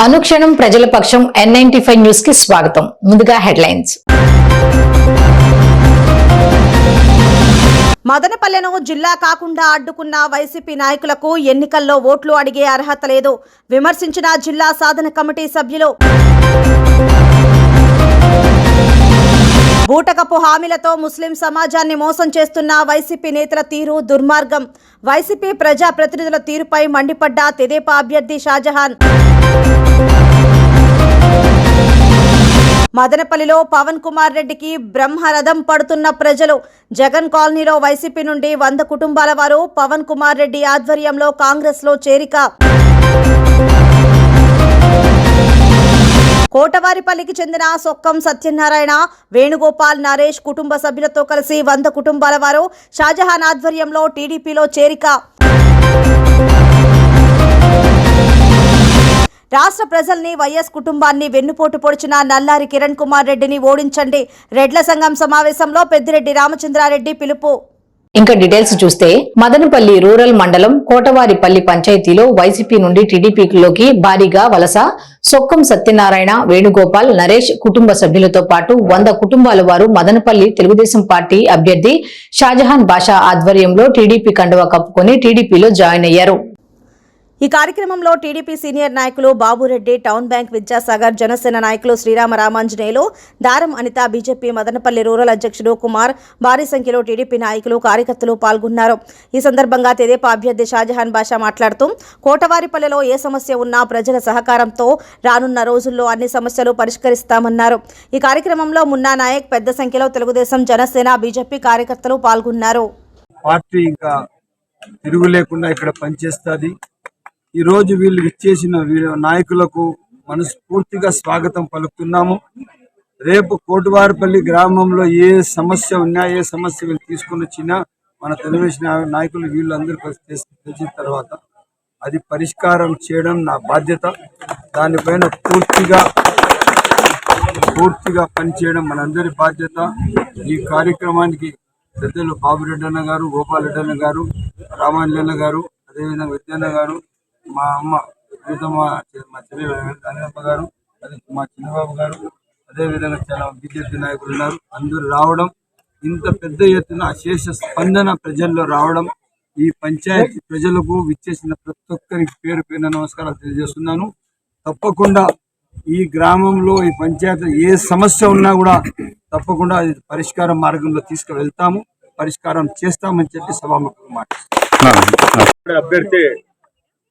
అనుక్షణం ప్రజల పక్షం N95 news కి స్వాగతం. ముందుగా హెడ్లైన్స్. మదనపల్లెను జిల్లా కాకుండా అడ్డుకున్న వైసీపీ నాయకులకు ఎన్నికల్లో ఓట్లు అడిగే అర్హత లేదు విమర్శించిన జిల్లా సాధన కమిటీ సభ్యులు. బూటకపు హామీలతో ముస్లిం సమాజాన్ని మోసం చేస్తున్న వైసీపీ నేతల తీరు దుర్మార్గం. వైసీపీ ప్రజా ప్రతినిధుల తీరుపై మండిపడ్డ తెదేపా అభ్యర్థి షాజహాన్. మదనపల్లిలో పవన్ కుమార్ రెడ్డికి బ్రహ్మరథం పడుతున్న ప్రజలు. జగన్ కాలనీలో వైసీపీ నుండి 100 కుటుంబాల వారు పవన్ కుమార్ రెడ్డి ఆధ్వర్యంలో కాంగ్రెస్ లో చేరిక. కోటవారిపల్లికి చెందిన సొక్కం సత్యనారాయణ, వేణుగోపాల్, నరేష్ కుటుంబ సభ్యులతో కలిసి 100 కుటుంబాల వారు షాజహాన్ ఆధ్వర్యంలో టీడీపీలో చేరిక. రాష్ట్ర ప్రజల్ని వైఎస్ కుటుంబాన్ని వెన్నుపోటు పొడిచిన నల్లారి కిరణ్ కుమార్ రెడ్డిని ఓడించండి. రెడ్ల సంఘం సమావేశంలో పెద్దిరెడ్డి రామచంద్రారెడ్డి పిలుపు. ఇంకా డీటెయిల్స్ చూస్తే మదనపల్లి రూరల్ మండలం కోటవారిపల్లి పంచాయతీలో వైసీపీ నుండి టీడీపీలోకి భారీగా వలస సొక్కం సత్యనారాయణ, వేణుగోపాల్, నరేష్ కుటుంబ సభ్యులతో పాటు 100 కుటుంబాల వారు మదనపల్లి తెలుగుదేశం పార్టీ అభ్యర్థి షాజహాన్ బాషా ఆధ్వర్యంలో టీడీపీ కండువా కప్పుకొని టీడీపీలో జాయిన్ అయ్యారు. ఈ కార్యక్రమంలో టీడీపీ సీనియర్ నాయకులు బాబురెడ్డి, టౌన్ బ్యాంక్ విద్యాసాగర్, జనసేన నాయకులు శ్రీరామ రామాంజనేయులు, దారం అనిత, బీజేపీ మదనపల్లి రూరల్ అధ్యక్షుడు కుమార్, భారీ సంఖ్యలో టీడీపీ నాయకులు, కార్యకర్తలు పాల్గొన్నారు. ఈ సందర్భంగా తెదేపా అభ్యర్థి షాజహాన్ బాషా మాట్లాడుతూ కోటవారిపల్లిలో ఏ సమస్య ఉన్నా ప్రజల సహకారంతో రానున్న రోజుల్లో అన్ని సమస్యలు పరిష్కరిస్తామన్నారు. ఈ కార్యక్రమంలో మున్నా నాయక్, పెద్ద సంఖ్యలో తెలుగుదేశం, జనసేన, బీజేపీ కార్యకర్తలు పాల్గొన్నారు. పార్టీ ఇంకా తిరుగు లేకుండా ఇక్కడ పనిచేస్తుంది. ఈ రోజు వీళ్ళు ఇచ్చేసిన నాయకులకు మనస్ఫూర్తిగా స్వాగతం పలుకుతున్నాము. రేపు కోటవారిపల్లి గ్రామంలో ఏ సమస్య ఉన్నా, ఏ సమస్య వీళ్ళు తీసుకుని వచ్చినా మన తెలుగుదేశం నాయకులు వీళ్ళందరూ తెచ్చిన తర్వాత అది పరిష్కారం చేయడం నా బాధ్యత. దానిపైన పూర్తిగా పనిచేయడం మనందరి బాధ్యత. ఈ కార్యక్రమానికి పెద్దలు బాబురెడ్డి అన్న గారు, గోపాల్ రెడ్డి అన్న గారు, రామాంజన్న గారు, అదేవిధంగా విద్యన్న గారు, మా అమ్మ మా చెల్లి అనిలమ్మ గారు, అదే మా చిన్నబాబు గారు, అదేవిధంగా చాలా బీజేపీ నాయకులు ఉన్నారు. అందరూ రావడం, ఇంత పెద్ద ఎత్తున అశేష స్పందన ప్రజల్లో రావడం, ఈ పంచాయతీ ప్రజలకు విచ్చేసిన ప్రతి ఒక్కరికి పేరు పేరున నమస్కారాలు తెలియజేస్తున్నాను. తప్పకుండా ఈ గ్రామంలో ఈ పంచాయతీ ఏ సమస్య ఉన్నా కూడా తప్పకుండా అది పరిష్కారం మార్గంలో తీసుకువెళ్తాము, పరిష్కారం చేస్తామని చెప్పి సభాముఖంగా మాట్లాడుతున్నాను. అభ్యర్థి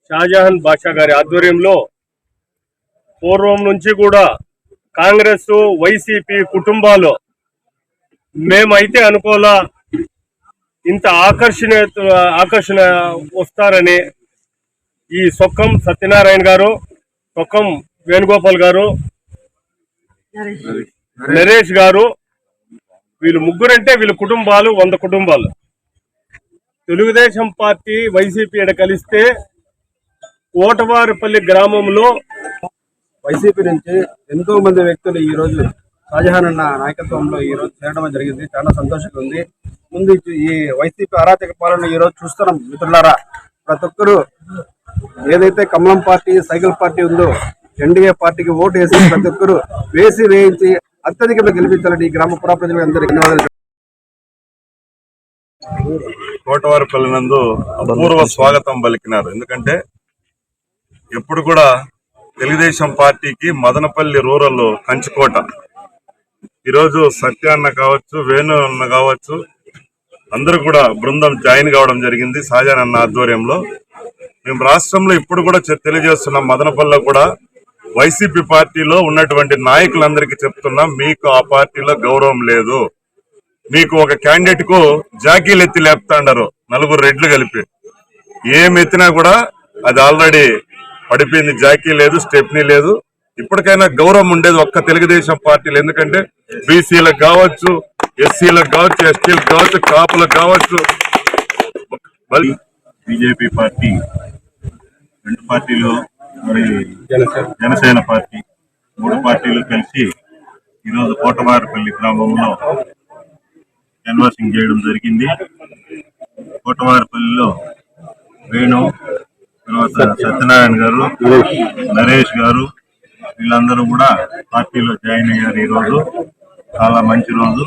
షాజహాన్ బాషా గారి ఆధ్వర్యంలో పూర్వం నుంచి కూడా కాంగ్రెస్, వైసీపీ కుటుంబాలు మేమైతే అనుకోలా ఇంత ఆకర్షణ వస్తారని. ఈ సొక్కం సత్యనారాయణ గారు, సొక్కం వేణుగోపాల్ గారు, నరేష్ గారు, వీళ్ళు ముగ్గురంటే వీళ్ళ కుటుంబాలు 100 కుటుంబాలు. తెలుగుదేశం పార్టీ వైసీపీ ఎడ కలిస్తే కోటవారిపల్లి గ్రామంలో వైసీపీ నుంచి ఎంతో మంది వ్యక్తులు ఈ రోజు షాజహాన్ అన్న నాయకత్వంలో ఈ రోజు చేరడం జరిగింది. చాలా సంతోషంగా ఉంది. ముందు ఈ వైసీపీ అరాచక పాలన ఈ రోజు చూస్తున్నాం మిత్రులారా. ప్రతి ఒక్కరు ఏదైతే కమలం పార్టీ, సైకిల్ పార్టీ ఉందో ఎన్డీఏ పార్టీకి ఓటు వేసి ప్రతి ఒక్కరు వేయించి అత్యధికంగా గెలిపించాలని ఈ గ్రామ పురా ప్రజలకు అందరికీ ధన్యవాదాలు. కోటవారిపల్లి నందు అపూర్వ స్వాగతం పలికినారు. ఎందుకంటే ఎప్పుడు కూడా తెలుగుదేశం పార్టీకి మదనపల్లి రూరల్ కంచుకోట. ఈరోజు సత్య అన్న కావచ్చు, వేణు అన్న కావచ్చు, అందరూ కూడా బృందం జాయిన్ కావడం జరిగింది షాజహాన్ అన్న ఆధ్వర్యంలో. మేము రాష్ట్రంలో ఇప్పుడు కూడా తెలియజేస్తున్నాం, మదనపల్లిలో కూడా వైసీపీ పార్టీలో ఉన్నటువంటి నాయకులందరికీ చెప్తున్నాం, మీకు ఆ పార్టీలో గౌరవం లేదు. మీకు ఒక క్యాండిడేట్ కు జాకీలు ఎత్తి లేపుతాండారు, 4 రెడ్లు కలిపి. ఏం ఎత్తినా కూడా అది ఆల్రెడీ పడిపోయింది. జాకీ లేదు, స్టెప్నీ లేదు. ఇప్పటికైనా గౌరవం ఉండేది ఒక్క తెలుగుదేశం పార్టీలు. ఎందుకంటే బీసీలకు కావచ్చు, ఎస్సీలకు కావచ్చు, ఎస్టీలకు కావచ్చు, కాపులకు కావచ్చు. బీజేపీ పార్టీ 2 పార్టీలు, మరి జనసేన పార్టీ 3 పార్టీలు కలిసి ఈరోజు కోటవారిపల్లి గ్రామంలో క్యాన్వాసింగ్ చేయడం జరిగింది. కోటవారిపల్లిలో వేణు, తర్వాత సత్యనారాయణ గారు, నరేష్ గారు, వీళ్ళందరూ కూడా పార్టీలో జాయిన్ అయ్యారు. ఈరోజు చాలా మంచి రోజు.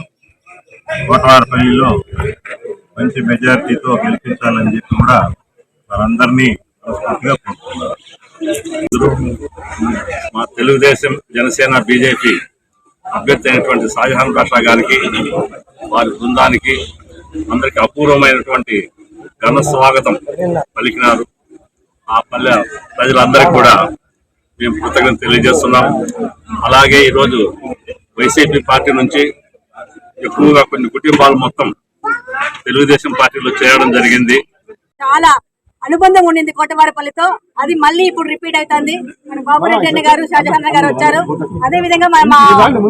కోటవారపల్లిలో మంచి మెజారిటీతో గెలిపించాలని చెప్పి కూడా వారందరినీ మనస్ఫూర్తిగా కోరుతున్నారు. మా తెలుగుదేశం, జనసేన, బీజేపీ అభ్యర్థి అయినటువంటి షాజహాన్ బాషా గారికి, వారి బృందానికి అందరికి అపూర్వమైనటువంటి ఘన స్వాగతం పలికినారు. ఆ పల్లె ప్రజలందరికీ కూడా మేము కృతజ్ఞత తెలియజేస్తున్నాం. అలాగే ఈరోజు వైసీపీ పార్టీ నుంచి ఎక్కువగా కొన్ని కుటుంబాలు మొత్తం తెలుగుదేశం పార్టీలో చేరడం జరిగింది. చాలా అనుబంధం ఉండింది కోటవారపల్లితో. అది మళ్ళీ ఇప్పుడు రిపీట్ అవుతుంది. మన బాబురెడ్డి అన్న గారు, షాజహాన్ గారు వచ్చారు. అదే విధంగా మా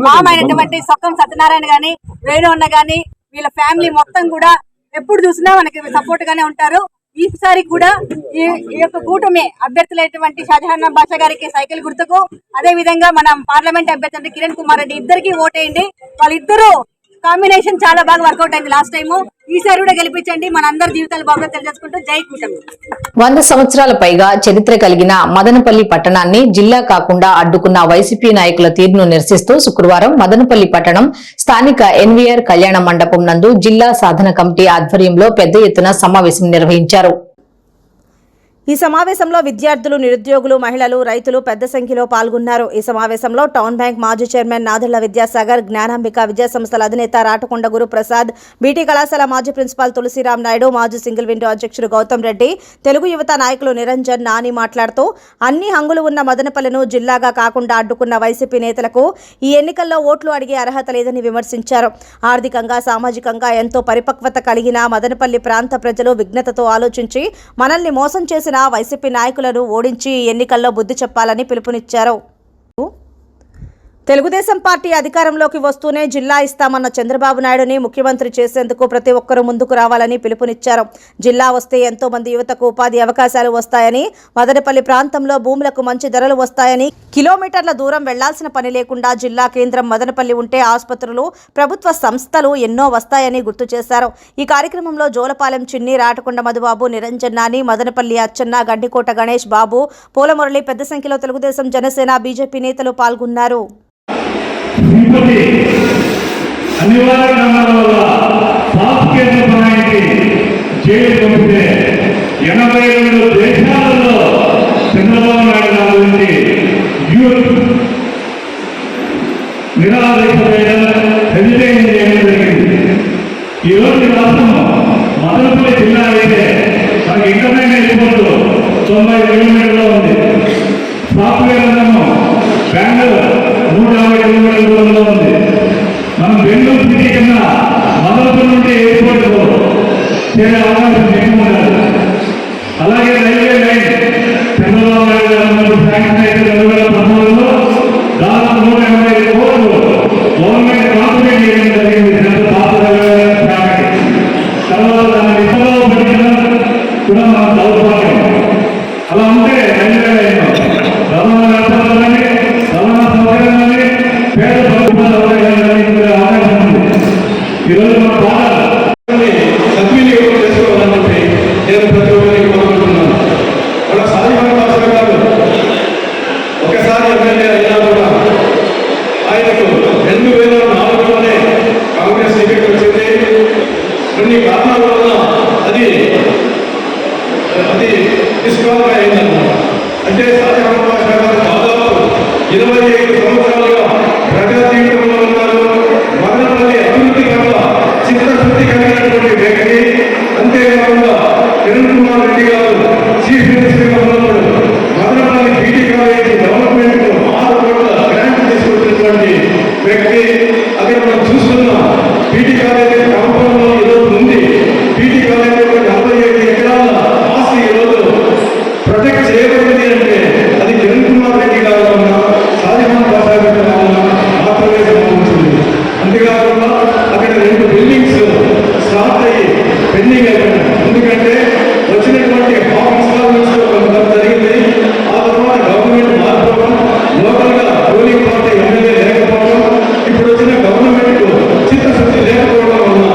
మామ అయినటువంటి సొక్కం సత్యనారాయణ గాని, వేణు అన్న గాని, వీళ్ళ ఫ్యామిలీ మొత్తం కూడా ఎప్పుడు చూసినా మనకి సపోర్ట్ గానే ఉంటారు. ఈసారి కూడా ఈ యొక్క కూటమి అభ్యర్థులైనటువంటి షాజహాన్ బాషా గారికి సైకిల్ గుర్తుకు, అదే విధంగా మన పార్లమెంట్ అభ్యర్థి కిరణ్ కుమార్ రెడ్డి ఇద్దరికి ఓటేయండి. వాళ్ళిద్దరూ కాంబినేషన్ చాలా బాగా వర్కౌట్ అయింది లాస్ట్ టైం. ఈసారి కూడా గెలిపించండి. మన అందరి జీవితాలు బాగా తెలియజేసుకుంటూ జై కూటమి. 100 సంవత్సరాల పైగా చరిత్ర కలిగిన మదనపల్లి పట్టణాన్ని జిల్లా కాకుండా అడ్డుకున్న వైసీపీ నాయకుల తీరును నిరసిస్తూ శుక్రవారం మదనపల్లి పట్టణం స్థానిక ఎన్వీఆర్ కళ్యాణ మండపం నందు జిల్లా సాధన కమిటీ ఆధ్వర్యంలో పెద్ద ఎత్తున సమావేశం నిర్వహించారు. ఈ సమావేశంలో విద్యార్థులు, నిరుద్యోగులు, మహిళలు, రైతులు పెద్ద సంఖ్యలో పాల్గొన్నారు. ఈ సమావేశంలో టౌన్ బ్యాంక్ మాజీ చైర్మన్ నాదెళ్ల విద్యాసాగర్, జ్ఞానాంబిక విద్యాసంస్థల అధినేత రాటకొండ గురుప్రసాద్, బీటీ కళాశాల మాజీ ప్రిన్సిపాల్ తులసిరాం నాయుడు, మాజీ సింగిల్ విండో అధ్యక్షుడు గౌతమ్ రెడ్డి, తెలుగు యువత నాయకులు నిరంజన్, నాని మాట్లాడుతూ అన్ని హంగులు ఉన్న మదనపల్లిను జిల్లాగా కాకుండా అడ్డుకున్న వైసీపీ నేతలకు ఈ ఎన్నికల్లో ఓట్లు అడిగే అర్హత లేదని విమర్శించారు. ఆర్థికంగా, సామాజికంగా ఎంతో పరిపక్వత కలిగిన మదనపల్లి ప్రాంత ప్రజలు విఘ్నతతో ఆలోచించి మనల్ని మోసం చేసిన వైసీపీ నాయకులను ఓడించి ఎన్నికల్లో బుద్ధి చెప్పాలని పిలుపునిచ్చారు. తెలుగుదేశం పార్టీ అధికారంలోకి వస్తూనే జిల్లా ఇస్తామన్న చంద్రబాబు నాయుడుని ముఖ్యమంత్రి చేసేందుకు ప్రతి ఒక్కరూ ముందుకు రావాలని పిలుపునిచ్చారు. జిల్లా వస్తే ఎంతో మంది యువతకు ఉపాధి అవకాశాలు వస్తాయని, మదనపల్లి ప్రాంతంలో భూములకు మంచి ధరలు వస్తాయని, కిలోమీటర్ల దూరం వెళ్లాల్సిన పని లేకుండా జిల్లా కేంద్రం మదనపల్లి ఉంటే ఆసుపత్రులు, ప్రభుత్వ సంస్థలు ఎన్నో వస్తాయని గుర్తు చేశారు. ఈ కార్యక్రమంలో జోలపాలెం చిన్ని, రాటకొండ మధుబాబు, నిరంజన్, నాని, మదనపల్లి అచ్చన్న, గండికోట గణేష్ బాబు, పూలమురళి, పెద్ద సంఖ్యలో తెలుగుదేశం, జనసేన, బీజేపీ నేతలు పాల్గొన్నారు. అనివార్య కారణాల వల్ల సాఫ్ కేంద్ర పనానికి జైలు పంపితే 82 దేశాలలో చంద్రబాబు నాయుడు గారి గురించి యూత్ నిరాదీక్ష హెజిటేషన్ చేయడం జరిగింది. ఈరోజు రాష్ట్రం మదనపల్లి జిల్లా అయితే మనకి ఇంటర్నెట్ ఎయిర్పోర్ట్ 90 కిలోమీటర్లో ఉంది. సాఫ్ట్వేర్ రంగం బెంగళూరు 150 కిలోమీటర్ల దూరంలో ఉంది. మనం బెంగళూరు సిటీ కన్నా మదనపల్లి నుండి ఎయిర్పోర్ట్ చేరే అవకాశం ఎక్కువ ఉండాలి. అలాగే రైల్వే లైన్ చంద్రబాబు నాయుడు గారు శాంక్షన్ అయితే 2013లో దాదాపు 180 కోట్లు గవర్నమెంట్ కాంట్రిబ్యూట్ చేయడం జరిగింది. తర్వాత దాన్ని విఫలో పెట్టడం కూడా మన దౌర్భాగ్యం. అలా ఉంటే రైల్వే లైన్ రవాణా వ్యాపారాలని, రవాణా సౌకర్యాలని, పేద ప్రభుత్వాలు అవకాశం ఉంది. ఈరోజు మన బాధ సద్వినియోగం చేసుకోవాలని నేను ప్రతి ఒక్కరికి కోరుకుంటున్నాను. మన షాజహాన్ బాషా గారు ఒకసారి ఎమ్మెల్యే అయినా కూడా ఆయనకు 2004లోనే కాంగ్రెస్ టికెట్ వచ్చింది. కొన్ని కారణాల వల్ల అది డిస్క్వాలిఫై అయిందన్నమాట. అంటే షాజహాన్ బాషా గారు దాదాపు 25 సంవత్సరాలుగా ప్రజా జీవితంలో ఉన్నారు. మదనపల్లి అభివృద్ధి వల్ల చిత్తశుద్ధి కలిగినటువంటి వ్యక్తి. అంతేకాకుండా కిరణ్ కుమార్ రెడ్డి గారు చీఫ్ మినిస్టర్గా ఉన్నప్పుడు మదనపల్లి బీటీ కాలేజీ డెవలప్మెంట్ 6 కోట్ల గ్రాంట్ తీసుకొచ్చినటువంటి వ్యక్తి. అక్కడ మనం చూస్తున్నాం బీటీ కాలేజీ కాంపౌండ్లో ఈరోజు ఉంది. బీటీ కాలేజీ 45 ఎకరాల ఆస్తి ఈరోజు ప్రొటెక్ట్ చేయబడింది అంటే అది కిరణ్ కుమార్ రెడ్డి గారు ఉన్నా, షాజహాన్ బాషా గారు ఉన్నా మాత్రమే సంభవించింది. అంతేకాకుండా అక్కడ 2 బిల్డింగ్స్ స్టార్ట్ అయ్యి పెండింగ్ అయిపోయినాయి. ఎందుకంటే వచ్చినటువంటి హాఫ్ ఇన్స్టాల్మెంట్స్ కొంత జరిగింది. ఆ తర్వాత గవర్నమెంట్ మారిపోవడం, లోకల్గా రూలింగ్ పార్టీ ఎమ్మెల్యే లేకపోవడం, ఇప్పుడు వచ్చిన గవర్నమెంట్ చిత్తశుద్ధి లేకపోవడం వల్ల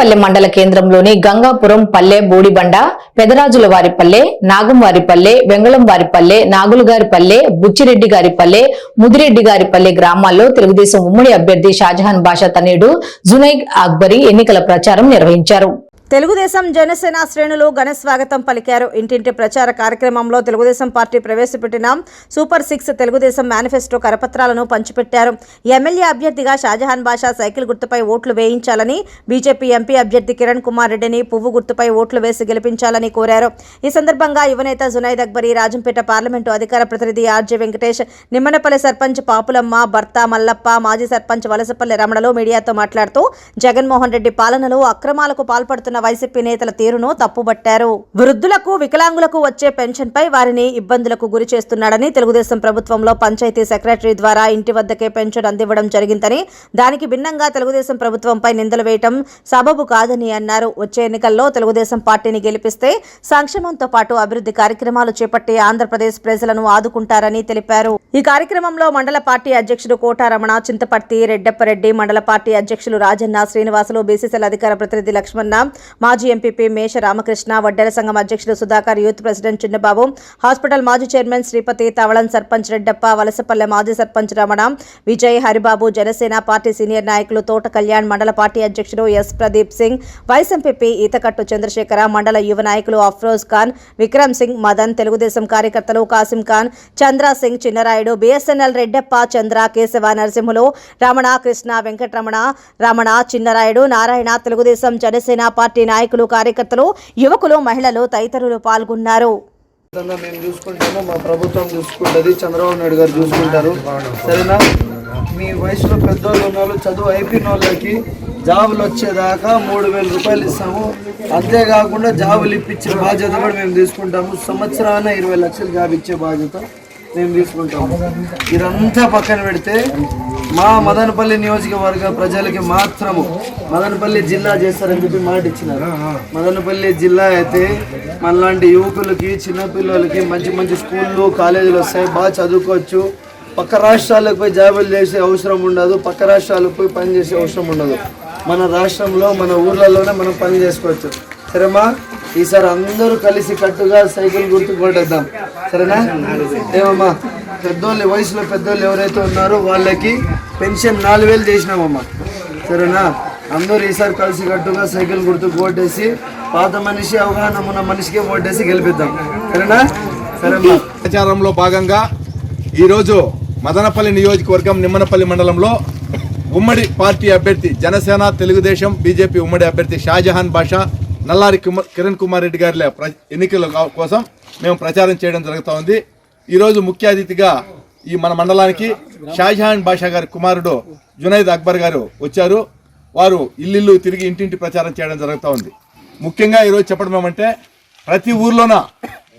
మదనపల్లె మండల కేంద్రంలోని గంగాపురం పల్లె బోడిబండ, పెదరాజులవారిపల్లె, నాగంవారిపల్లె, వెంగళంవారిపల్లె, నాగులుగారిపల్లె, బుచ్చిరెడ్డిగారిపల్లె, ముదిరెడ్డిగారిపల్లె గ్రామాల్లో తెలుగుదేశం ఉమ్మడి అభ్యర్థి షాజహాన్ బాషా తనయుడు జునైద్ అక్బరీ ఎన్నికల ప్రచారం నిర్వహించారు. తెలుగుదేశం జనసేన శ్రేణులు ఘన స్వాగతం పలికారు. ఇంటింటి ప్రచార కార్యక్రమంలో తెలుగుదేశం పార్టీ ప్రవేశపెట్టిన సూపర్ 6 తెలుగుదేశం మేనిఫెస్టో కరపత్రాలను పంచిపెట్టారు. ఎమ్మెల్యే అభ్యర్థిగా షాజహాన్ బాషా సైకిల్ గుర్తుపై ఓట్లు వేయించాలని, బీజేపీ ఎంపీ అభ్యర్థి కిరణ్ కుమార్ రెడ్డిని పువ్వు గుర్తుపై ఓట్లు వేసి గెలిపించాలని కోరారు. ఈ సందర్భంగా యువనేత జునైద్ అక్బరీ, రాజంపేట పార్లమెంటు అధికార ప్రతినిధి ఆర్జే వెంకటేష్, నిమ్మనపల్లి సర్పంచ్ పాపులమ్మ భర్త మల్లప్ప, మాజీ సర్పంచ్ వలసపల్లి రమణలు మీడియాతో మాట్లాడుతూ జగన్మోహన్ రెడ్డి పాలనలో అక్రమాలకు పాల్పడుతున్న వైసీపీ నేతల తీరును తప్పుబట్టారు. వృద్ధులకు, వికలాంగులకు వచ్చే పెన్షన్ పై వారిని ఇబ్బందులకు గురి చేస్తున్నాడని, తెలుగుదేశం ప్రభుత్వంలో పంచాయతీ సెక్రటరీ ద్వారా ఇంటి వద్దకే పెన్షన్ అందివ్వడం జరిగిందని, దానికి భిన్నంగా తెలుగుదేశం ప్రభుత్వంపై నిందలు వేయటం సబబు కాదని అన్నారు. వచ్చే ఎన్నికల్లో తెలుగుదేశం పార్టీని గెలిపిస్తే సంక్షేమంతో పాటు అభివృద్ధి కార్యక్రమాలు చేపట్టి ఆంధ్రప్రదేశ్ ప్రజలను ఆదుకుంటారని తెలిపారు. ఈ కార్యక్రమంలో మండల పార్టీ అధ్యక్షుడు కోటారమణ, చింతపర్తి రెడ్డప్పరెడ్డి, మండల పార్టీ అధ్యక్షులు రాజన్న, శ్రీనివాసులు, బీసీసీఎల్ అధికార ప్రతినిధి లక్ష్మణ, మాజీ ఎంపీపీ మేష రామకృష్ణ, వడ్డెర సంఘం అధ్యక్షుడు Sudhakar, youth president Chinnababu, hospital మాజీ చైర్మన్ శ్రీపతి, తవళం సర్పంచ్ రెడ్డప్ప, వలసపల్లె మాజీ సర్పంచ్ రమణ, విజయ్, హరిబాబు, జనసేన పార్టీ సీనియర్ నాయకులు తోట కళ్యాణ్, మండల పార్టీ అధ్యక్షుడు S Pradeep Singh, vice MPP Eethakattu Chandrasekhara, మండల యువ నాయకులు అఫ్రోజ్ ఖాన్, విక్రమ్ సింగ్, మదన్, తెలుగుదేశం కార్యకర్తలు కాసిం ఖాన్, చంద్ర సింగ్, చిన్నరాయుడు, బీఎస్ఎన్ఎల్ రెడ్డప్ప, చంద్ర, కేశవ, నరసింహులు, రమణ, కృష్ణ, వెంకటరమణ, రమణ, చిన్నరాయుడు, నారాయణ, తెలుగుదేశం జనసేన పార్టీ నాయకులు, కార్యకర్తలు, యువకులు, మహిళలు తదితరులు పాల్గొన్నారు. మేము చూసుకుంటాము, మా ప్రభుత్వం చూసుకుంటుంది, చంద్రబాబు నాయుడు గారు చూసుకుంటారు. సరేనా? మీ వయసులో పెద్దోళ్ళు ఉన్న చదువు అయిపోయిన వాళ్ళకి జాబులు వచ్చేదాకా 3,000 రూపాయలు ఇస్తాము. అంతేకాకుండా జాబులు ఇప్పించే బాధ్యత కూడా మేము తీసుకుంటాము. సంవత్సరాన 20 లక్షలు జాబ్ ఇచ్చే బాధ్యత మేము తీసుకుంటాము. ఇదంతా పక్కన పెడితే మా మదనపల్లి నియోజకవర్గ ప్రజలకి మాత్రము మదనపల్లి జిల్లా చేస్తారని చెప్పి మాట ఇచ్చినారు. మదనపల్లి జిల్లా అయితే మనలాంటి యువకులకి, చిన్నపిల్లలకి మంచి మంచి స్కూళ్ళు, కాలేజీలు వస్తాయి, బాగా చదువుకోవచ్చు. పక్క రాష్ట్రాలకు పోయి జాబులు చేసే అవసరం ఉండదు, పక్క రాష్ట్రాలకు పోయి పని చేసే అవసరం ఉండదు. మన రాష్ట్రంలో, మన ఊర్లలోనే మనం పని చేసుకోవచ్చు. సరేమా? ఈసారి అందరూ కలిసి కట్టుగా సైకిల్ గుర్తు కొట్టేద్దాం. సరేనా? ఏమమ్మా, పెద్దోళ్ళు, వయసులో పెద్దోళ్ళు ఎవరైతే ఉన్నారో వాళ్ళకి పెన్షన్ 4,000 చేసినామమ్మా. సరేనా? అందరూ ఈసారి కలిసి కట్టుగా సైకిల్ గుర్తు ఓటేసి పాత మనిషి, అవగాహన ఉన్న మనిషికి ఓటేసి గెలిపిద్దాం. సరేనా? సరేమ్మా. ప్రచారంలో భాగంగా ఈరోజు మదనపల్లి నియోజకవర్గం నిమ్మనపల్లి మండలంలో ఉమ్మడి పార్టీ అభ్యర్థి, జనసేన, తెలుగుదేశం, బీజేపీ ఉమ్మడి అభ్యర్థి షాజహాన్ బాషా, నల్లారి కిరణ్ కుమార్ రెడ్డి గారి ఎన్నికల కోసం మేము ప్రచారం చేయడం జరుగుతూ ఉంది. ఈరోజు ముఖ్య అతిథిగా ఈ మన మండలానికి షాజహాన్ బాషా గారి కుమారుడు జునైద్ అక్బర్ గారు వచ్చారు. వారు ఇల్లు తిరిగి ఇంటింటి ప్రచారం చేయడం జరుగుతూ ఉంది. ముఖ్యంగా ఈరోజు చెప్పడం ఏమంటే, ప్రతి ఊర్లోన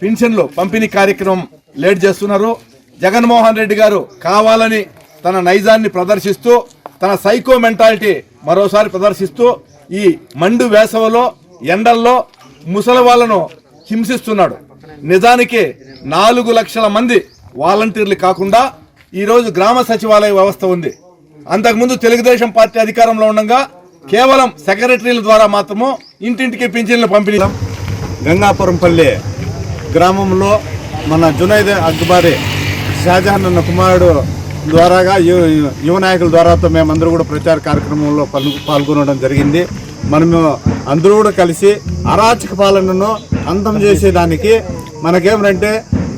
పెన్షన్లు పంపిణీ కార్యక్రమం లేట్ చేస్తున్నారు. జగన్మోహన్ రెడ్డి గారు కావాలని తన నైజాన్ని ప్రదర్శిస్తూ, తన సైకో మెంటాలిటీ మరోసారి ప్రదర్శిస్తూ ఈ మండు వేసవలో, ఎండల్లో ముసలి వాళ్ళను హింసిస్తున్నాడు. నిజానికి 4 లక్షల మంది వాలంటీర్లు కాకుండా ఈరోజు గ్రామ సచివాలయ వ్యవస్థ ఉంది. అంతకుముందు తెలుగుదేశం పార్టీ అధికారంలో ఉండగా కేవలం సెక్రటరీల ద్వారా మాత్రము ఇంటింటికి పింఛన్లు పంపిణీ. గంగాపురం పల్లె గ్రామంలో మన జునైద్ అక్బరీ, షాజహాన్ అన్న కుమారుడు ద్వారాగా యువ నాయకుల ద్వారాతో మేమందరూ కూడా ప్రచార కార్యక్రమంలో పాల్గొనడం జరిగింది. మనము అందరూ కూడా కలిసి అరాచక పాలనను అంతం చేసేదానికి మనకేమంటే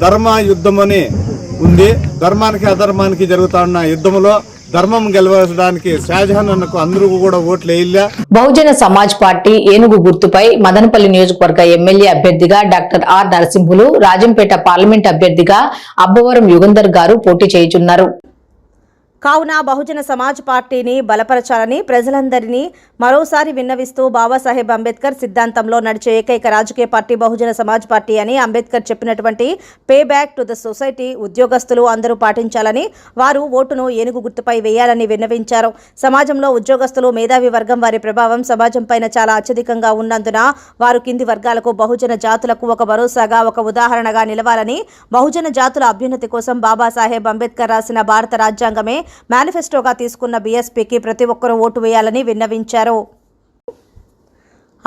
ధర్మ యుద్ధం అని ఉంది. ధర్మానికి అధర్మానికి జరుగుతున్న యుద్ధంలో ధర్మం గెలవడానికి షాజహాన్ అన్నకు అందరూ కూడా ఓట్లు వేయలే. బహుజన సమాజ్ పార్టీ ఏనుగు గుర్తుపై మదనపల్లి నియోజకవర్గ ఎమ్మెల్యే అభ్యర్థిగా doctor R Narasimhulu, Rajampet parliament అభ్యర్థిగా అబ్బవరం యుగంధర్ గారు పోటీ చేయుచున్నారు. కావున బహుజన సమాజ్ పార్టీని బలపరచాలని ప్రజలందరినీ మరోసారి విన్నవిస్తూ బాబాసాహెబ్ అంబేద్కర్ సిద్ధాంతంలో నడిచే ఏకైక రాజకీయ పార్టీ బహుజన సమాజ్ పార్టీ అని అంబేద్కర్ చెప్పినటువంటి pay back to the society ఉద్యోగస్తులు అందరూ పాటించాలని, వారు ఓటును ఏనుగు గుర్తుపై వేయాలని విన్నవించారు. సమాజంలో ఉద్యోగస్తులు, మేధావి వర్గం వారి ప్రభావం సమాజం పైన చాలా అత్యధికంగా ఉన్నందున వారు కింది వర్గాలకు, బహుజన జాతులకు ఒక భరోసాగా, ఒక ఉదాహరణగా నిలవాలని, బహుజన జాతుల అభ్యున్నతి కోసం బాబాసాహెబ్ అంబేద్కర్ రాసిన భారత రాజ్యాంగమే మేనిఫెస్టోగా తీసుకున్న బీఎస్పీకి ప్రతి ఒక్కరూ ఓటు వేయాలని విన్నవించారు.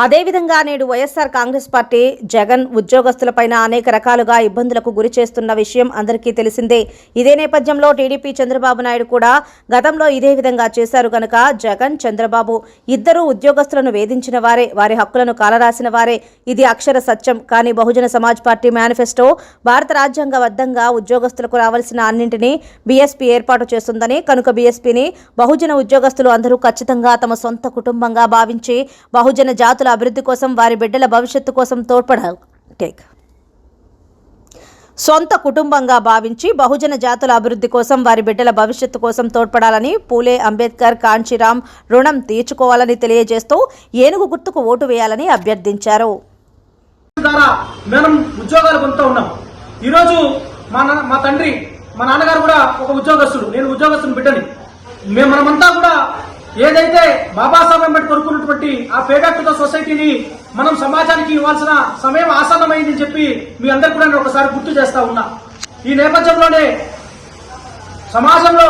అదేవిధంగా నేడు వైఎస్ఆర్ కాంగ్రెస్ పార్టీ జగన్ ఉద్యోగస్తులపైన అనేక రకాలుగా ఇబ్బందులకు గురి చేస్తున్న విషయం అందరికీ తెలిసిందే. ఇదే నేపథ్యంలో టీడీపీ చంద్రబాబు నాయుడు కూడా గతంలో ఇదే విధంగా చేశారు గనుక జగన్ చంద్రబాబు ఇద్దరూ ఉద్యోగస్తులను వేధించిన వారే, వారి హక్కులను కాలరాసిన వారే. ఇది అక్షర సత్యం. కానీ బహుజన సమాజ్ పార్టీ మేనిఫెస్టో భారత రాజ్యాంగబద్ధంగా ఉద్యోగస్తులకు రావాల్సిన అన్నింటినీ బీఎస్పీ ఏర్పాటు చేస్తుందని, కనుక బీఎస్పీని బహుజన ఉద్యోగస్తులు అందరూ ఖచ్చితంగా తమ సొంత కుటుంబంగా భావించి బహుజన జాతుల అభివృద్ధి కోసం, వారి బిడ్డల భవిష్యత్తు కోసం సొంత కుటుంబంగా భావించి బహుజన జాతుల అభివృద్ధి కోసం, వారి బిడ్డల భవిష్యత్తు కోసం తోడ్పడాలని, పూలే అంబేద్కర్ కాంచీరాం రుణం తీర్చుకోవాలని తెలియజేస్తూ ఏనుగు గుర్తుకు ఓటు వేయాలని అభ్యర్థించారు. మనం ఉద్యోగాలు పొందుతూ ఉన్నాం. ఈరోజు మా తండ్రి, మా నాన్నగారు కూడా ఒక ఉద్యోగస్తుడు, నేను ఉద్యోగస్తుని బిడ్డని. మనమంతా కూడా ఏదైతే బాబాసాహెబ్ అంబేద్కర్ కోరుకున్నటువంటి ఆ పేబ్యాక్ టు ద సొసైటీని మనం సమాజానికి ఇవ్వాల్సిన సమయం ఆసన్నమైందని చెప్పి మీ అందరు కూడా నేను ఒకసారి గుర్తు చేస్తా ఉన్నా. ఈ నేపథ్యంలోనే సమాజంలో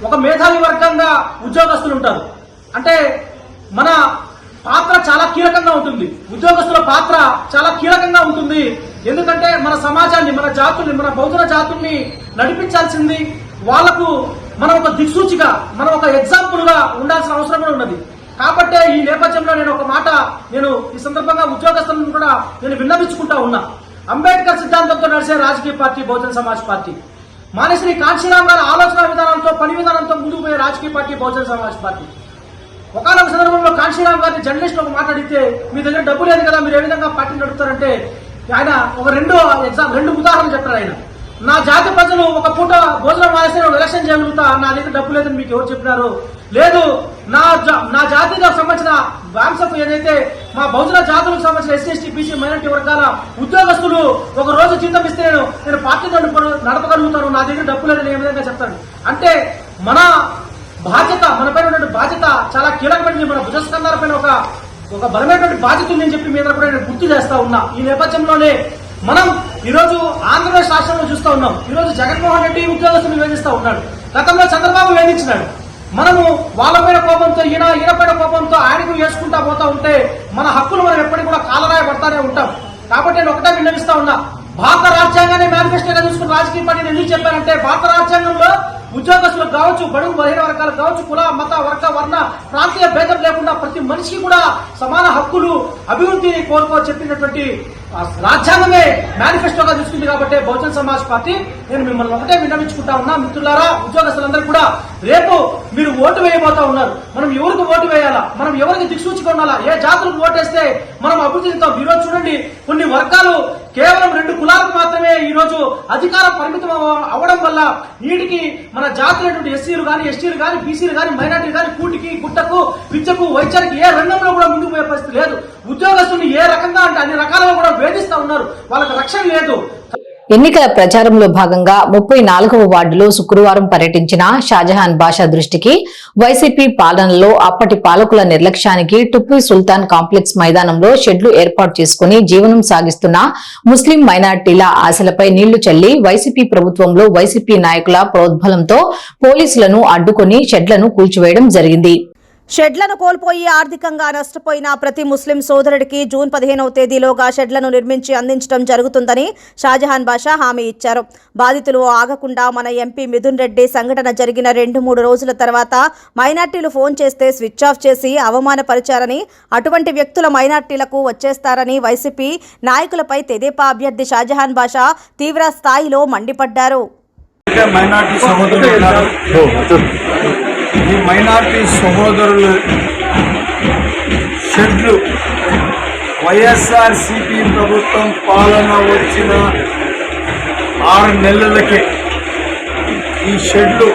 ఒక మేధావి వర్గంగా ఉద్యోగస్తులు ఉంటారు. అంటే మన పాత్ర చాలా కీలకంగా ఉంటుంది, ఉద్యోగస్తుల పాత్ర చాలా కీలకంగా ఉంటుంది. ఎందుకంటే మన సమాజాన్ని, మన జాతుల్ని, మన బహుజన జాతుల్ని నడిపించాల్సింది వాళ్లకు మనం ఒక దిక్సూచిగా, మనం ఒక ఎగ్జాంపుల్ గా ఉండాల్సిన అవసరం కూడా ఉన్నది. కాబట్టి ఈ నేపథ్యంలో నేను ఈ సందర్భంగా ఉద్యోగస్తులను కూడా నేను విన్నవించుకుంటా ఉన్నా. అంబేద్కర్ సిద్ధాంతంతో నడిచే రాజకీయ పార్టీ బహుజన సమాజ్ పార్టీ, మానేశ్రీ కాంచీరాం గారి ఆలోచన విధానంతో, పని విధానంతో ముందుకు పోయే రాజకీయ పార్టీ బహుజన సమాజ్ పార్టీ. ఒకనొక సందర్భంలో కాంచీరాం గారిని జర్నలిస్ట్ ఒక మాట్లాడితే, మీ దగ్గర డబ్బు లేదు కదా, మీరు ఏ విధంగా పార్టీ నడుపుతారంటే ఆయన ఒక రెండు ఉదాహరణలు చెప్పారు. ఆయన, నా జాతి ప్రజలు ఒక పూట భోజనం మానేస్తే ఎలక్షన్ చేయగలుగుతా, నా దగ్గర డబ్బు లేదని మీకు ఎవరు చెప్పినారు? లేదు, నా జాతికి సంబంధించిన వాంసపు ఏదైతే మా బహుజన జాతులకు సంబంధించిన ఎస్సీ ఎస్టీ బీసీ మైనారిటీ వర్గాల ఉద్యోగస్తులు ఒక రోజు జీతం ఇస్తే నేను పార్టీ నడపగలుగుతాను, నా దగ్గర డబ్బు లేదని ఏ విధంగా చెప్తాను? అంటే మన బాధ్యత, మనపైన ఉన్నటువంటి బాధ్యత చాలా కీలకమైనది. మన భుజస్కంధాల పైన ఒక బలమైనటువంటి బాధ్యత ఉందని చెప్పి మీద కూడా నేను గుర్తు చేస్తా ఉన్నా. ఈ నేపథ్యంలోనే మనం ఈరోజు ఆంధ్రప్రదేశ్ రాష్ట్రంలో చూస్తూ ఉన్నాం. ఈరోజు జగన్మోహన్ రెడ్డి ఉద్యోగస్తులు వేధిస్తూ ఉన్నాడు, గతంలో చంద్రబాబు వేధించినాడు. మనము వాళ్ళపైన కోపంతో, ఈయనపైన కోపంతో ఆయనకు వేసుకుంటా పోతా ఉంటే మన హక్కులు మనం ఎప్పటికీ కూడా కాలరాయబడతానే ఉంటాం. కాబట్టి నేను ఒకటే విన్నవిస్తా ఉన్నా, భారత రాజ్యాంగాన్ని మేనిఫెస్టోగా చూసుకున్న రాజకీయ పార్టీని ఎందుకు చెప్పారంటే, భారత రాజ్యాంగంలో ఉద్యోగస్తులకు కావచ్చు, బడుగు బలహీన వర్గాలకు కావచ్చు, కుల మత వర్గ వర్ణ ప్రాంతీయ భేదం లేకుండా ప్రతి మనిషికి కూడా సమాన హక్కులు, అభివృద్ధిని చెప్పినటువంటి రాజ్యాంగమే మేనిఫెస్టోగా తీసుకుంది. కాబట్టి బహుజన సమాజ్ పార్టీ నేను మిమ్మల్ని ఒకటే విన్నవించుకుంటా ఉన్నా, మిత్రులారా, ఉద్యోగస్తులందరూ కూడా రేపు మీరు ఓటు వేయబోతా ఉన్నారు. మనం ఎవరికి ఓటు వేయాలా, మనం ఎవరికి దిక్సూచిగా ఉండాలా, ఏ జాతులకు ఓటేస్తే మనం అభివృద్ధి చెందుతాం? ఈరోజు చూడండి, కొన్ని వర్గాలు కేవలం 2 కులాలకు మాత్రమే ఈ రోజు అధికారం పరిమితం అవడం వల్ల వీటికి మన జాతులైనటువంటి ఎస్సీలు కానీ, ఎస్టీలు కానీ, బీసీలు కానీ, మైనార్టీలు కానీ కూటికి, గుట్టకు, విద్యకు, వైద్యానికి ఏ రంగంలో కూడా ముందుకు పోయే పరిస్థితి లేదు. ఉద్యోగస్తుని ఏ రకంగా అంటే అన్ని రకాలుగా కూడా వేధిస్తా ఉన్నారు, వాళ్ళకి రక్షణ లేదు. ఎన్నికల ప్రచారంలో భాగంగా 34వ వార్డులో శుక్రవారం పర్యటించిన షాజహాన్ బాషా దృష్టికి వైసీపీ పాలనలో అప్పటి పాలకుల నిర్లక్ష్యానికి టిప్పు సుల్తాన్ కాంప్లెక్స్ మైదానంలో షెడ్లు ఏర్పాటు చేసుకుని జీవనం సాగిస్తున్న ముస్లిం మైనార్టీల ఆశలపై నీళ్లు చల్లి వైసీపీ ప్రభుత్వంలో వైసీపీ నాయకుల ప్రోద్బలంతో పోలీసులను అడ్డుకుని షెడ్లను కూల్చివేయడం జరిగింది. షెడ్లను కోల్పోయి ఆర్థికంగా నష్టపోయిన ప్రతి ముస్లిం సోదరుడికి జూన్ 15వ తేదీలోగా షెడ్లను నిర్మించి అందించడం జరుగుతుందని షాజహాన్ బాషా హామీ ఇచ్చారు. బాధితులు ఆగకుండా మన ఎంపీ మిథున్ రెడ్డి సంఘటన జరిగిన 2-3 రోజుల తర్వాత మైనార్టీలు ఫోన్ చేస్తే స్విచ్ ఆఫ్ చేసి అవమానపరిచారని, అటువంటి వ్యక్తుల మైనార్టీలకు వచ్చేస్తారని వైసీపీ నాయకులపై తెదేపా అభ్యర్థి షాజహాన్ బాషా తీవ్ర స్థాయిలో మండిపడ్డారు. ఈ మైనార్టీ సహోదరులు షెడ్లు వైఎస్ఆర్సీపీ ప్రభుత్వం పాలన వచ్చిన 6 నెలలకే ఈ షెడ్లు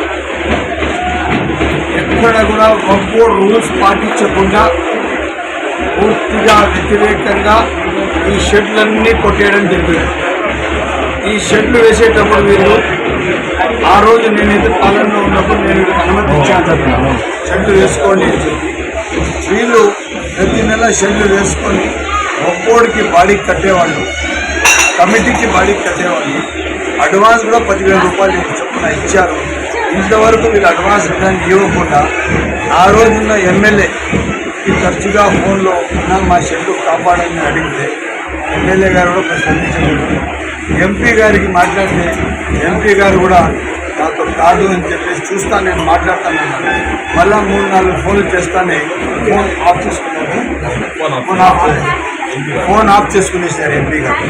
ఎక్కడ కూడా ఒక్కో రూల్స్ పాటించకుండా పూర్తిగా వ్యతిరేకంగా ఈ షెడ్లన్నీ కొట్టేయడం జరిగింది. ఈ షెడ్లు వేసేటప్పుడు వీళ్ళు ఆ రోజు నేనైతే పాలనలో ఉన్నప్పుడు నేను అనుమతించాను, షెడ్లు వేసుకోండి అని చెప్పి. వీళ్ళు ప్రతి నెల షెడ్లు వేసుకొని ఒక్కోడికి బాడీకి కట్టేవాళ్ళు, కమిటీకి బాడీకి కట్టేవాళ్ళు. అడ్వాన్స్ కూడా 10,000 రూపాయలు చొప్పున ఇచ్చారు. ఇంతవరకు వీళ్ళు అడ్వాన్స్ దాన్ని ఇవ్వకుండా ఆ రోజున్న ఎమ్మెల్యే తరచుగా ఫోన్లో మా షెడ్లు కాపాడని అడిగితే ఎమ్మెల్యే గారు కూడా స్పందించలేదు. ఎంపీ గారికి మాట్లాడితే ఎంపీ గారు కూడా నాతో కాదు అని చెప్పేసి చూస్తాను, నేను మాట్లాడతానన్నాను. మళ్ళా 3-4 ఫోన్లు చేస్తానే ఫోన్ ఆఫ్ చేసుకున్నాను. ఫోన్ ఆఫ్ చేసుకునేసారు ఎంపీ గారు.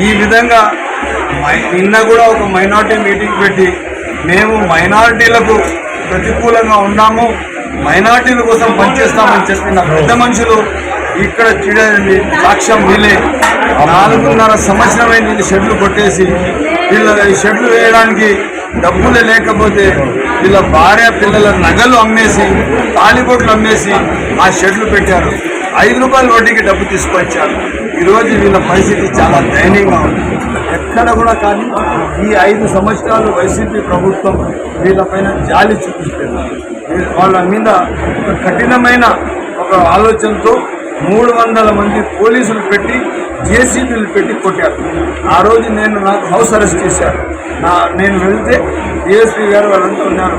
ఈ విధంగా నిన్న కూడా ఒక మైనార్టీ మీటింగ్ పెట్టి మేము మైనార్టీలకు ప్రతికూలంగా ఉన్నాము, మైనార్టీల కోసం పనిచేస్తామని చెప్పిన పెద్ద మనుషులు ఇక్కడ చూడండి, సాక్ష్యం వీలే 4.5 సంవత్సరమైన షెడ్లు కొట్టేసి వీళ్ళ షెడ్లు వేయడానికి డబ్బులే లేకపోతే వీళ్ళ భార్య పిల్లల నగలు అమ్మేసి తాళిబొట్లు అమ్మేసి ఆ షెడ్లు పెట్టారు. 5 రూపాయల వడ్డీకి డబ్బు తీసుకొచ్చారు. ఈరోజు వీళ్ళ పరిస్థితి చాలా దయనీయంగా ఉంది. ఎక్కడ కూడా కానీ ఈ 5 సంవత్సరాలు వైసీపీ ప్రభుత్వం వీళ్ళపైన జాలి చూపిస్తుంది. వాళ్ళ మీద ఒక కఠినమైన ఒక ఆలోచనతో 300 మంది పోలీసులు పెట్టి జేసీబీలు పెట్టి కొట్టారు. ఆ రోజు నాకు హౌస్ అరెస్ట్ చేశారు. నేను వెళ్తే డిఎస్పీ గారు వాళ్ళంతా ఉన్నారు.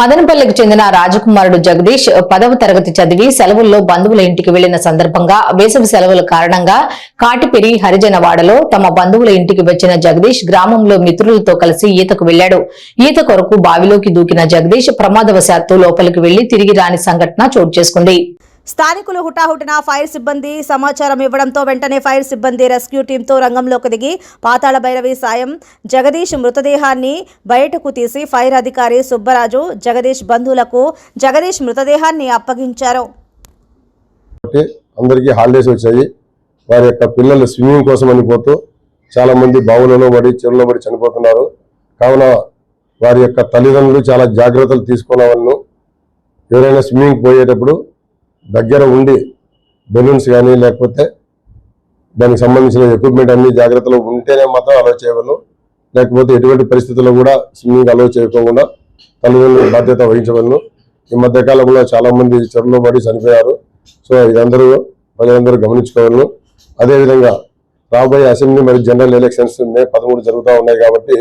మదనపల్లికి చెందిన రాజకుమారుడు జగదీష్ 10వ తరగతి చదివి సెలవుల్లో బంధువుల ఇంటికి వెళ్లిన సందర్భంగా వేసవి సెలవుల కారణంగా కాటిపెరి హరిజనవాడలో తమ బంధువుల ఇంటికి వచ్చిన జగదీష్ గ్రామంలో మిత్రులతో కలిసి ఈతకు వెళ్లాడు. ఈత కొరకు బావిలోకి దూకిన జగదీష్ ప్రమాదవశాత్తు లోపలికి వెళ్లి తిరిగి రాని సంఘటన చోటు చేసుకుంది. స్థానికులు హుటాహుటిన ఫైర్ సిబ్బంది సమాచారం ఇవ్వడంతో వెంటనే ఫైర్ సిబ్బంది రెస్క్యూ టీంతో రంగంలోకి దిగి పాతాళ భైరవి సాయం జగదీష్ మృతదేహాన్ని బయటకు తీసి ఫైర్ అధికారి సుబ్బరాజు జగదీష్ బంధువులకు జగదీష్ మృతదేహాన్ని అప్పగించారు. అందరికీ హాలిడేస్ వచ్చాయి. వారి యొక్క పిల్లలు స్విమ్మింగ్ కోసం అనిపోతూ చాలా మంది బావులలో పడి చెరువులో పడి చనిపోతున్నారు. కావున వారి యొక్క తల్లిదండ్రులు చాలా జాగ్రత్తలు తీసుకోవాలను. ఎవరైనా స్విమ్మింగ్ పోయేటప్పుడు దగ్గర ఉండి బెలూన్స్ కానీ లేకపోతే దానికి సంబంధించిన ఎక్విప్మెంట్ అన్ని జాగ్రత్తలు ఉంటేనే మాత్రం అలౌ చేయవలను. లేకపోతే ఎటువంటి పరిస్థితుల్లో కూడా స్విమ్మింగ్ అలౌ చేయకుండా తల్లిదండ్రులు బాధ్యత వహించవలను. ఈ మధ్యకాలంలో చాలా మంది చెరువులో పడి చనిపోయారు. సో ఇదందరూ ప్రజలందరూ గమనించుకోవాలను. అదేవిధంగా రాబోయే అసెంబ్లీ మరియు జనరల్ ఎలక్షన్స్ మే 13 జరుగుతూ ఉన్నాయి కాబట్టి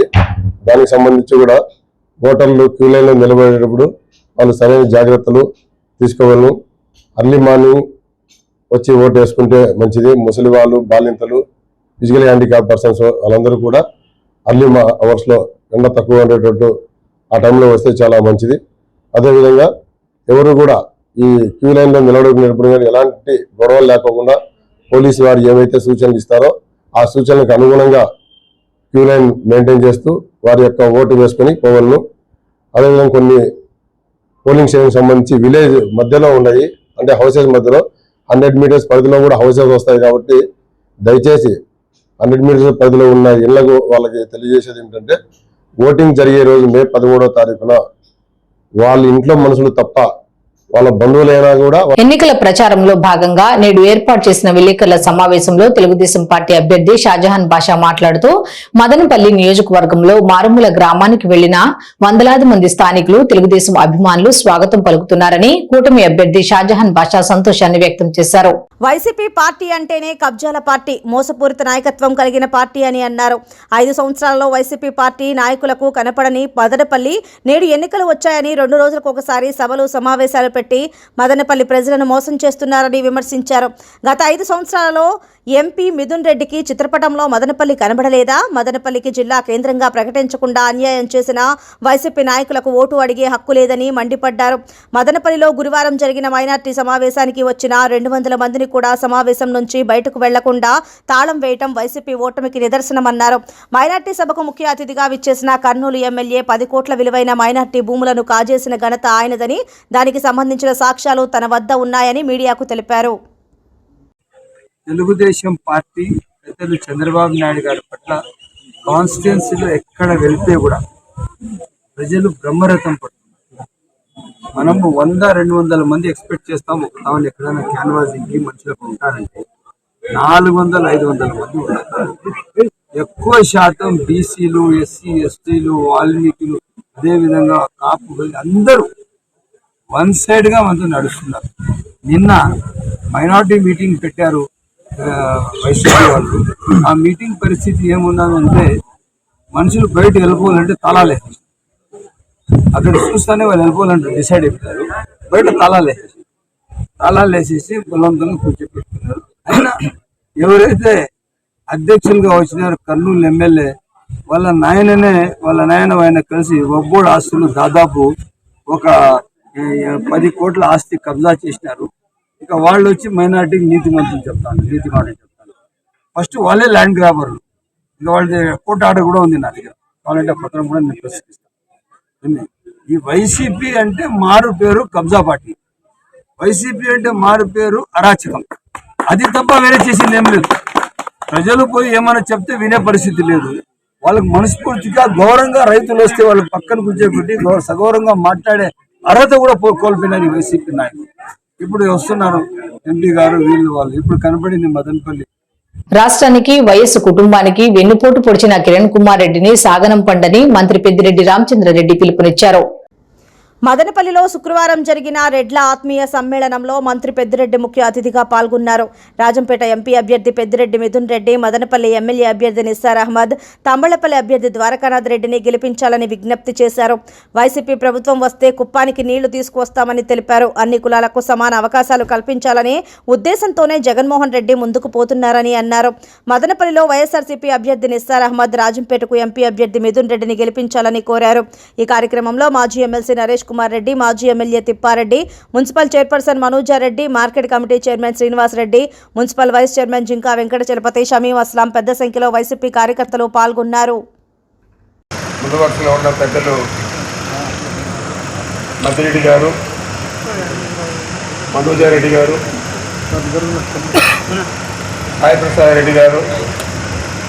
దానికి సంబంధించి కూడా ఓటర్లు క్యూ లైన్లో నిలబడేటప్పుడు వాళ్ళు సరైన జాగ్రత్తలు తీసుకోవాలను. అర్లీ మార్నింగ్ వచ్చి ఓటు వేసుకుంటే మంచిది. ముసలి వాళ్ళు, బాలింతలు, ఫిజికల్ హ్యాండిక్యాప్ పర్సన్స్ వాళ్ళందరూ కూడా అర్లీ అవర్స్లో ఎండ తక్కువ ఉండేటట్టు ఆ టైంలో వస్తే చాలా మంచిది. అదేవిధంగా ఎవరు కూడా ఈ క్యూ లైన్లో నిలబడుకునేటప్పుడు కానీ ఎలాంటి గొడవలు లేకోకుండా పోలీసు వారు ఏవైతే సూచనలు ఇస్తారో ఆ సూచనలకు అనుగుణంగా క్యూ లైన్ మెయింటైన్ చేస్తూ వారి యొక్క ఓటు వేసుకొని పోవాలను. అదేవిధంగా కొన్ని పోలింగ్ స్టేషన్ సంబంధించి విలేజ్ మధ్యలో ఉన్నాయి, అంటే హౌసెస్ మధ్యలో 100 మీటర్స్ పరిధిలో కూడా హౌసెస్ వస్తాయి. కాబట్టి దయచేసి 100 మీటర్స్ పరిధిలో ఉన్న ఇళ్లకు వాళ్ళకి తెలియజేసేది ఏమిటంటే ఓటింగ్ జరిగే రోజు మే 13వ తారీఖున వాళ్ళ ఇంట్లో మనుషులు తప్ప వాళ్ళ బంధువులైనా కూడా ఎన్నికల ప్రచారంలో భాగంగా నేడు ఏర్పాటు చేసిన విలేకరుల సమావేశంలో తెలుగుదేశం పార్టీ అభ్యర్థి షాజహాన్ బాషా మాట్లాడుతూ మదనపల్లి నియోజకవర్గంలో మారుమూల గ్రామానికి వెళ్లిన వందలాది మంది స్థానికులు తెలుగుదేశం అభిమానులు స్వాగతం పలుకుతున్నారని కూటమి అభ్యర్థి షాజహాన్ బాషా సంతోషాన్ని వ్యక్తం చేశారు. వైసీపీ పార్టీ అంటేనే కబ్జాల పార్టీ, మోసపూరిత నాయకత్వం కలిగిన పార్టీ అని అన్నారు. 5 సంవత్సరాల్లో వైసీపీ పార్టీ నాయకులకు కనపడని మదనపల్లి నేడు ఎన్నికలు వచ్చాయని 2 రోజులకు ఒకసారి సభలు సమావేశాలు పెట్టి మదనపల్లి ప్రజలను మోసం చేస్తున్నారని విమర్శించారు. గత 5 సంవత్సరాలలో ఎంపీ మిథున్ రెడ్డికి చిత్రపటంలో మదనపల్లి కనబడలేదా? మదనపల్లికి జిల్లా కేంద్రంగా ప్రకటించకుండా అన్యాయం చేసిన వైసీపీ నాయకులకు ఓటు అడిగే హక్కు లేదని మండిపడ్డారు. మదనపల్లిలో గురువారం జరిగిన మైనార్టీ సమావేశానికి వచ్చిన 200 మందిని కూడా సమావేశం నుంచి బయటకు వెళ్లకుండా తాళం వేయటం వైసీపీ ఓటమికి నిదర్శనమన్నారు. మైనార్టీ సభకు ముఖ్య అతిథిగా విచ్చేసిన కర్నూలు ఎమ్మెల్యే 10 కోట్ల విలువైన మైనార్టీ భూములను కాజేసిన ఘనత ఆయనదని, దానికి సంబంధించిన సాక్ష్యాలు తన వద్ద ఉన్నాయని మీడియాకు తెలిపారు. తెలుగుదేశం పార్టీ పెద్దలు చంద్రబాబు నాయుడు గారి పట్ల కాన్స్టిట్యున్సీలో ఎక్కడ వెళ్తే కూడా ప్రజలు బ్రహ్మరథం పడుతున్నారు. మనము 100-200 మంది ఎక్స్పెక్ట్ చేస్తాం. ఒక తాను ఎక్కడైనా క్యాన్వాస్ ఇంటి మనుషులకు ఉంటారంటే 400-500 మంది ఉన్నారు. ఎక్కువ శాతం బీసీలు, ఎస్సీ ఎస్టీలు, వాల్మీకులు, అదేవిధంగా కాపు అందరూ వన్ సైడ్గా మనతో నడుస్తున్నారు. నిన్న మైనార్టీ మీటింగ్ పెట్టారు వైసీపీ వాళ్ళు. ఆ మీటింగ్ పరిస్థితి ఏమున్నదంటే మనుషులు బయట వెళ్ళిపోవాలంటే తాళాలేసేసి, అక్కడ చూస్తానే వాళ్ళు వెళ్ళిపోవాలంటే డిసైడ్ అయిపోతారు, బయట తాళాలేసేసి. తాళాలు వేసేసి బలవంతంగా కూర్చోపెట్టుకున్నారు. అయినా ఎవరైతే అధ్యక్షులుగా వచ్చినారు కర్నూలు ఎమ్మెల్యే వాళ్ళ నాయన ఆయన కలిసి ఒబ్బోడు ఆస్తులు దాదాపు ఒక 10 కోట్ల ఆస్తి కబ్జా చేసినారు. ఇక వాళ్ళు వచ్చి మైనార్టీకి నీతి మాట చెప్తాను. ఫస్ట్ వాళ్ళే ల్యాండ్ గ్రాబర్లు. ఇక వాళ్ళది కోర్టు ఆర్డర్ కూడా ఉంది నా దగ్గర, కావాలంటే పత్రం కూడా నేను ప్రశ్నిస్తాను. ఈ వైసీపీ అంటే మారు పేరు కబ్జా పార్టీ, వైసీపీ అంటే మారు పేరు అరాచకం. అది తప్ప వేరే చేసింది ఏం లేదు. ప్రజలు పోయి ఏమైనా చెప్తే వినే పరిస్థితి లేదు. వాళ్ళకి మనస్ఫూర్తిగా గౌరవంగా రైతులు వస్తే వాళ్ళ పక్కన కూర్చోబెట్టి సగౌరవంగా మాట్లాడే అర్హత కూడా కోల్పోయినారు ఈ వైసీపీ నాయకులు. ఇప్పుడు వస్తున్నారు ఎంపీ గారు వాళ్ళు. ఇప్పుడు కనపడింది మదనపల్లి. రాష్ట్రానికి వైఎస్ కుటుంబానికి వెన్నుపోటు పొడిచిన కిరణ్ కుమార్ రెడ్డిని సాగనంపండని మంత్రి పెద్దిరెడ్డి రామచంద్రారెడ్డి పిలుపునిచ్చారు. మదనపల్లిలో శుక్రవారం జరిగిన రెడ్ల ఆత్మీయ సమ్మేళనంలో మంత్రి పెద్దిరెడ్డి ముఖ్య అతిథిగా పాల్గొన్నారు. రాజంపేట ఎంపీ అభ్యర్థి పెద్దిరెడ్డి మిథున్ రెడ్డి, మదనపల్లి ఎమ్మెల్యే అభ్యర్థి నిస్సార్ అహ్మద్, తంబళ్లపల్లి అభ్యర్థి ద్వారకానాథ్ రెడ్డిని గెలిపించాలని విజ్ఞప్తి చేశారు. వైసీపీ ప్రభుత్వం వస్తే కుప్పానికి నీళ్లు తీసుకువస్తామని తెలిపారు. అన్ని కులాలకు సమాన అవకాశాలు కల్పించాలనే ఉద్దేశంతోనే జగన్మోహన్ రెడ్డి ముందుకు పోతున్నారని అన్నారు. మదనపల్లిలో వైఎస్ఆర్సీపీ అభ్యర్థి నిస్సార్ అహ్మద్, రాజంపేటకు ఎంపీ అభ్యర్థి మిథున్ రెడ్డిని గెలిపించాలని కోరారు. ఈ కార్యక్రమంలో మాజీ ఎమ్మెల్సీ నరేష్ కుమార్ రెడ్డి, మాజీ MLA Tippareddy, municipal chairperson Manojareddy, market committee chairman Srinivas Reddy, municipal vice chairman Jinka Venkata Chalapathi, Shamim Aslam పెద్ద సంఖ్యలో వైసీపీ కార్యకర్తలు పాల్గొన్నారు. ముందు వరుసలో ఉన్న పెద్దలు మద్దిరెడ్డి గారు, మనోజారెడ్డి గారు, సాయిప్రసాద్ రెడ్డి గారు,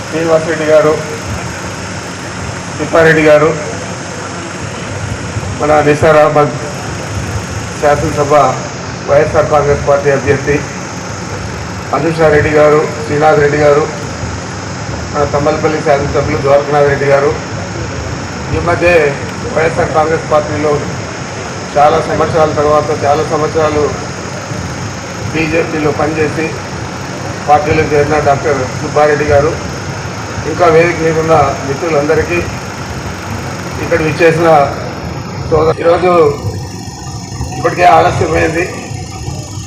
శ్రీనివాస్ రెడ్డి గారు, తిప్పారెడ్డి గారు, మన నిసార్ అహ్మద్ శాసనసభ వైఎస్ఆర్ కాంగ్రెస్ పార్టీ అభ్యర్థి, అనుషారెడ్డి గారు, శ్రీనాథ్ రెడ్డి గారు, మన తంబలపల్లి శాసనసభ్యులు ద్వారకానాథ్ రెడ్డి గారు. ఈ మధ్య వైఎస్ఆర్ కాంగ్రెస్ పార్టీలో చాలా సంవత్సరాల తర్వాత చాలా సంవత్సరాలు బీజేపీలో పనిచేసి పార్టీలో చేరిన డాక్టర్ సుబ్బారెడ్డి గారు, ఇంకా వేదిక మీద ఉన్న మిత్రులందరికీ, ఇక్కడ విచ్చేసిన ఈరోజు ఇప్పటికే ఆలస్యమైంది.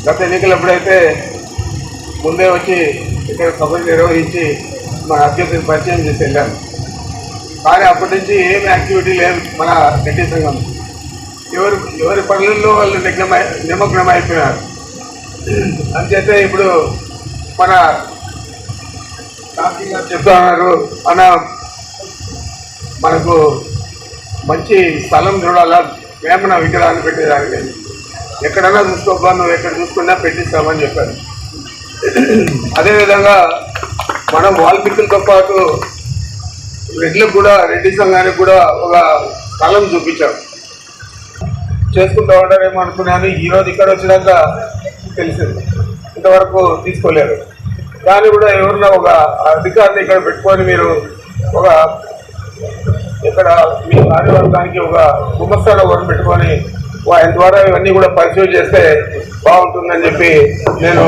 గత ఎన్నికలప్పుడైతే ముందే వచ్చి ఇక్కడ సభలు నిర్వహించి మన అభ్యర్థిని పరిచయం చేసి వెళ్ళాను. కానీ అప్పటి నుంచి ఏమి యాక్టివిటీ లేదు మన రెడ్డి సంఘం. ఎవరి పనులలో వాళ్ళు నిమగ్నం అయిపోయినారు. అంచేతే ఇప్పుడు మన చెప్తున్నారు, మనకు మంచి స్థలం చూడాలా, వేమన విగ్రహాన్ని పెట్టేదానికి ఎక్కడైనా చూసుకోబ్బా, నువ్వు ఎక్కడ చూసుకున్నా పెట్టిస్తామని చెప్పారు. అదేవిధంగా మనం వాల్మీకులతో పాటు రెడ్లకు కూడా, రెడ్డి సంఘానికి కూడా ఒక స్థలం చూపించాం. చేసుకుంటూ ఉంటారేమో అనుకున్నాను. ఈరోజు ఇక్కడ వచ్చినాక తెలిసింది ఇంతవరకు తీసుకోలేరు. కానీ కూడా ఎవరన్నా ఒక అధికారిని ఇక్కడ పెట్టుకొని మీరు ఒక ఇక్కడ మీ కార్యవర్గానికి ఒక గుమస్తాలో ఒకటి పెట్టుకొని ఆయన ద్వారా ఇవన్నీ కూడా పరిశీలన చేస్తే బాగుంటుందని చెప్పి నేను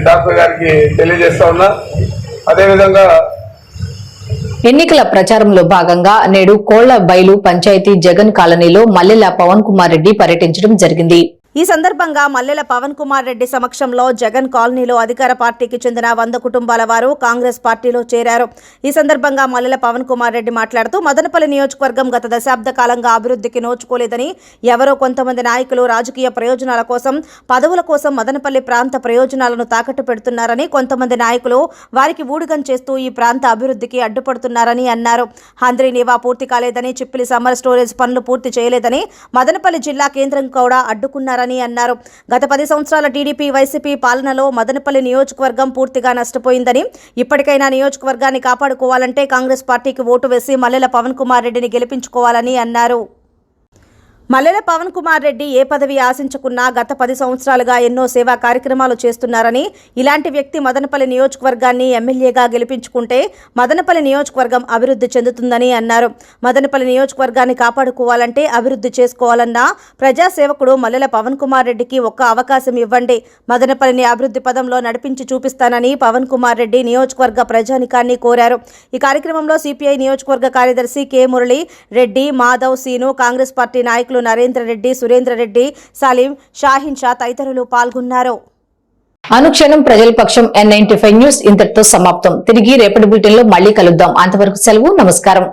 డాక్టర్ గారికి తెలియజేస్తా ఉన్నా. అదేవిధంగా ఎన్నికల ప్రచారంలో భాగంగా నేడు కోళ్లబైలు పంచాయతీ జగన్ కాలనీలో మల్లెల పవన్ కుమార్ రెడ్డి పర్యటించడం జరిగింది. ఈ సందర్భంగా మల్లెల పవన్ కుమార్ రెడ్డి సమక్షంలో జగన్ కాలనీలో అధికార పార్టీకి చెందిన 100 కుటుంబాల వారు కాంగ్రెస్ పార్టీలో చేరారు. ఈ సందర్భంగా మల్లెల పవన్ కుమార్ రెడ్డి మాట్లాడుతూ, మదనపల్లి నియోజకవర్గం గత దశాబ్ద కాలంగా అభివృద్ధికి నోచుకోలేదని, ఎవరో కొంతమంది నాయకులు రాజకీయ ప్రయోజనాల కోసం, పదవుల కోసం మదనపల్లి ప్రాంత ప్రయోజనాలను తాకట్టు పెడుతున్నారని, కొంతమంది నాయకులు వారికి ఊడిగం చేస్తూ ఈ ప్రాంత అభివృద్ధికి అడ్డుపడుతున్నారని అన్నారు. హంద్రీ నీవా పూర్తి కాలేదని, చిప్పిలి సమ్మర్ స్టోరేజ్ పనులు పూర్తి చేయలేదని, మదనపల్లి జిల్లా కేంద్రం కూడా అడ్డుకున్నారని అన్నారు. గత 10 సంవత్సరాల టీడీపీ వైసీపీ పాలనలో మదనపల్లి నియోజకవర్గం పూర్తిగా నష్టపోయిందని, ఇప్పటికైనా నియోజకవర్గాన్ని కాపాడుకోవాలంటే కాంగ్రెస్ పార్టీకి ఓటు వేసి మల్లెల పవన్ కుమార్ రెడ్డిని గెలిపించుకోవాలని అన్నారు. మల్లెల పవన్ కుమార్ రెడ్డి ఏ పదవి ఆశించకున్నా గత 10 సంవత్సరాలుగా ఎన్నో సేవా కార్యక్రమాలు చేస్తున్నారని, ఇలాంటి వ్యక్తి మదనపల్లి నియోజకవర్గాన్ని ఎమ్మెల్యేగా గెలిపించుకుంటే మదనపల్లి నియోజకవర్గం అభివృద్ధి చెందుతుందని అన్నారు. మదనపల్లి నియోజకవర్గాన్ని కాపాడుకోవాలంటే అభివృద్ధి చేసుకోవాలన్న ప్రజాసేవకుడు మల్లెల పవన్ కుమార్ రెడ్డికి ఒక్క అవకాశం ఇవ్వండి, మదనపల్లిని అభివృద్ధి పదంలో నడిపించి చూపిస్తానని పవన్ కుమార్ రెడ్డి నియోజకవర్గ ప్రజానికాన్ని కోరారు. ఈ కార్యక్రమంలో సిపిఐ నియోజకవర్గ కార్యదర్శి కె మురళి రెడ్డి, మాధవ్, సీను, కాంగ్రెస్ పార్టీ నాయకులు నాయకులు నరేంద్ర రెడ్డి, సురేంద్ర రెడ్డి, సలీం, షాహిన్ షా తదితరులు పాల్గొన్నారు. అనుక్షణం ప్రజల పక్షం N95 న్యూస్ ఇంతటితో సమాప్తం. తిరిగి రేపటి బులెటిన్లో మళ్ళీ కలుద్దాం. అంతవరకు సెలవు. నమస్కారం.